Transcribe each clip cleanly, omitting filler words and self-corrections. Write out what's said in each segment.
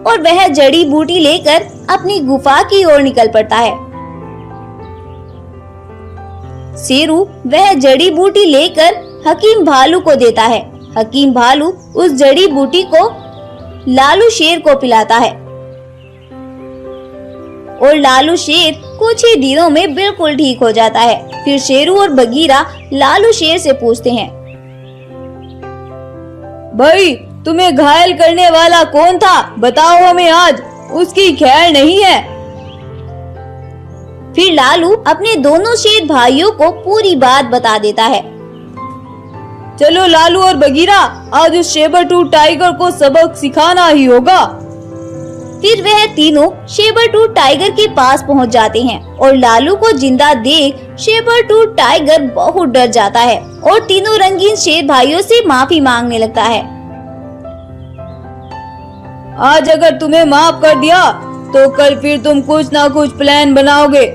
और वह जड़ी बूटी लेकर अपनी गुफा की ओर निकल पड़ता है। शेरू वह जड़ी बूटी लेकर हकीम भालू को देता है। हकीम भालू उस जड़ी बूटी को लालू शेर को पिलाता है और लालू शेर कुछ ही दिनों में बिल्कुल ठीक हो जाता है। फिर शेरू और बगीरा लालू शेर से पूछते हैं, भाई तुम्हें घायल करने वाला कौन था, बताओ हमें, आज उसकी खैर नहीं है। फिर लालू अपने दोनों शेर भाइयों को पूरी बात बता देता है। चलो लालू और बगीरा, आज उस सेबर-टूथ टाइगर को सबक सिखाना ही होगा। फिर वह तीनों सेबर-टूथ टाइगर के पास पहुंच जाते हैं और लालू को जिंदा देख सेबर-टूथ टाइगर बहुत डर जाता है और तीनों रंगीन शेर भाइयों से माफी मांगने लगता है। आज अगर तुम्हें माफ कर दिया तो कल फिर तुम कुछ ना कुछ प्लान बनाओगे।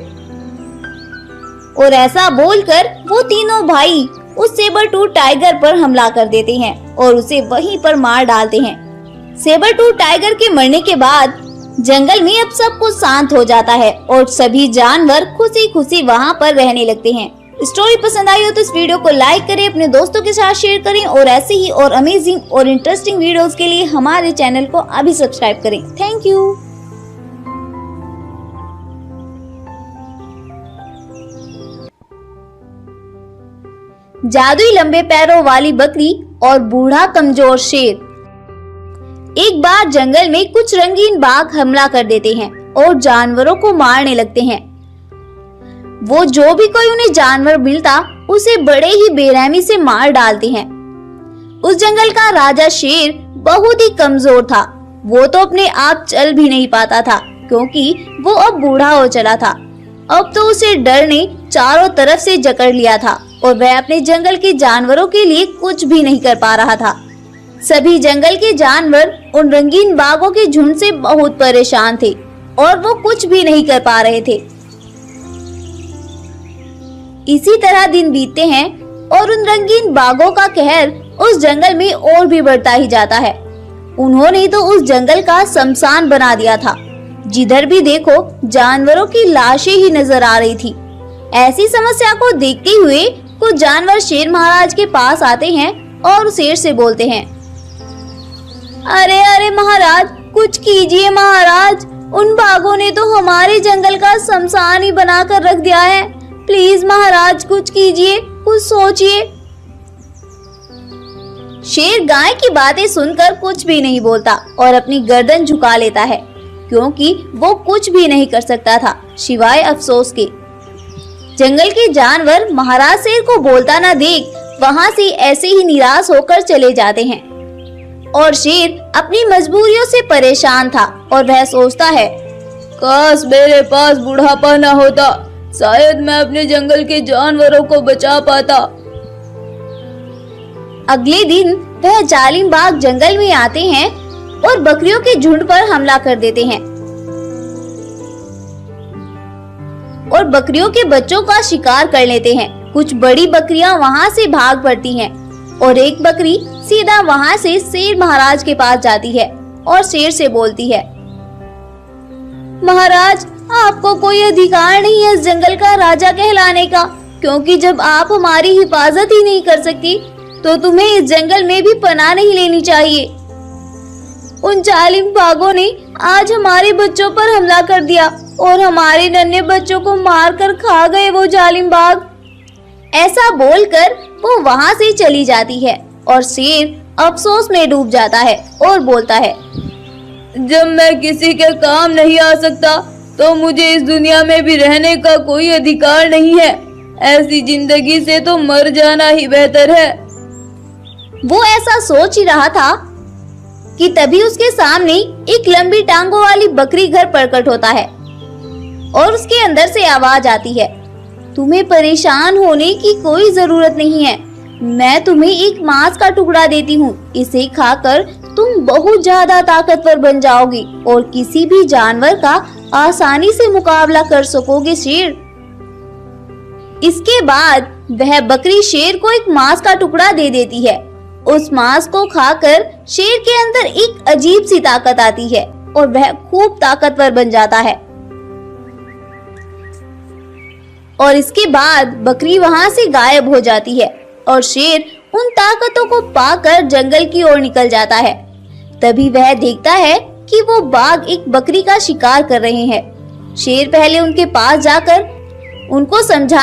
और ऐसा बोलकर वो तीनों भाई उस सेबर-टूथ टाइगर पर हमला कर देते हैं और उसे वहीं पर मार डालते हैं। सेबर-टूथ टाइगर के मरने के बाद जंगल में अब सब कुछ शांत हो जाता है और सभी जानवर खुशी खुशी वहाँ पर रहने लगते हैं। स्टोरी पसंद आई हो तो इस वीडियो को लाइक करें, अपने दोस्तों के साथ शेयर करें और ऐसे ही और अमेजिंग और इंटरेस्टिंग वीडियोस के लिए हमारे चैनल को अभी सब्सक्राइब करें। Thank you. जादुई लंबे पैरों वाली बकरी और बूढ़ा कमजोर शेर। एक बार जंगल में कुछ रंगीन बाघ हमला कर देते हैं और जानवरों को मारने लगते हैं। वो जो भी कोई उन्हें जानवर मिलता उसे बड़े ही बेरहमी से मार डालते हैं। उस जंगल का राजा शेर बहुत ही कमजोर था। वो तो अपने आप चल भी नहीं पाता था क्योंकि वो अब बूढ़ा हो चला था। अब तो उसे डर ने चारों तरफ से जकड़ लिया था और वह अपने जंगल के जानवरों के लिए कुछ भी नहीं कर पा रहा था। सभी जंगल के जानवर उन रंगीन बाघों के झुंड से बहुत परेशान थे और वो कुछ भी नहीं कर पा रहे थे। इसी तरह दिन बीतते हैं और उन रंगीन बाघों का कहर उस जंगल में और भी बढ़ता ही जाता है। उन्होंने तो उस जंगल का शमशान बना दिया था। जिधर भी देखो जानवरों की लाशें ही नजर आ रही थी। ऐसी समस्या को देखते हुए कुछ जानवर शेर महाराज के पास आते हैं और शेर से बोलते हैं, अरे अरे महाराज, कुछ कीजिए महाराज, उन बाघों ने तो हमारे जंगल का शमशान ही बनाकर रख दिया है। प्लीज महाराज कुछ कीजिए, कुछ सोचिए। शेर गाय की बातें सुनकर कुछ भी नहीं बोलता और अपनी गर्दन झुका लेता है क्योंकि वो कुछ भी नहीं कर सकता था सिवाय अफसोस के। जंगल के जानवर महाराज शेर को बोलता न देख वहां से ऐसे ही निराश होकर चले जाते हैं और शेर अपनी मजबूरियों से परेशान था और वह सोचता है, काश मेरे पास बुढ़ापा न होता, शायद मैं अपने जंगल के जानवरों को बचा पाता। अगले दिन वह जालिम बाघ जंगल में आते हैं और बकरियों के झुंड पर हमला कर देते हैं और बकरियों के बच्चों का शिकार कर लेते हैं। कुछ बड़ी बकरियां वहां से भाग पड़ती हैं और एक बकरी सीधा वहां से शेर महाराज के पास जाती है और शेर से बोलती है, महाराज, आपको कोई अधिकार नहीं है इस जंगल का राजा कहलाने का, क्योंकि जब आप हमारी हिफाजत ही नहीं कर सकती तो तुम्हें इस जंगल में भी पनाह नहीं लेनी चाहिए। उन जालिम बाघों ने आज हमारे बच्चों पर हमला कर दिया और हमारे नन्हे बच्चों को मारकर खा गए वो जालिम बाघ। ऐसा बोलकर वो वहां से चली जाती है और शेर अफसोस में डूब जाता है और बोलता है, जब मैं किसी के काम नहीं आ सकता तो मुझे इस दुनिया में भी रहने का कोई अधिकार नहीं है। ऐसी जिंदगी से तो मर जाना ही बेहतर है। वो ऐसा सोच ही रहा था कि तभी उसके सामने एक लंबी टांगों वाली बकरी घर प्रकट होता है और उसके अंदर से आवाज आती है, तुम्हें परेशान होने की कोई जरूरत नहीं है, मैं तुम्हें एक मांस का टुकड़ा देती हूँ। इसे खाकर तुम बहुत ज्यादा ताकतवर बन जाओगी और किसी भी जानवर का आसानी से मुकाबला कर सकोगे शेर। इसके बाद वह बकरी शेर को एक मांस का टुकड़ा दे देती है। उस मांस को खाकर शेर के अंदर एक अजीब सी ताकत आती है और वह खूब ताकतवर बन जाता है। और इसके बाद बकरी वहां से गायब हो जाती है और शेर उन ताकतों को पाकर जंगल की ओर निकल जाता है। तभी वह देखता है कि वो बाघ एक बकरी का शिकार कर रहे हैं। शेर पहले उनके पास जाकर उनको समझाने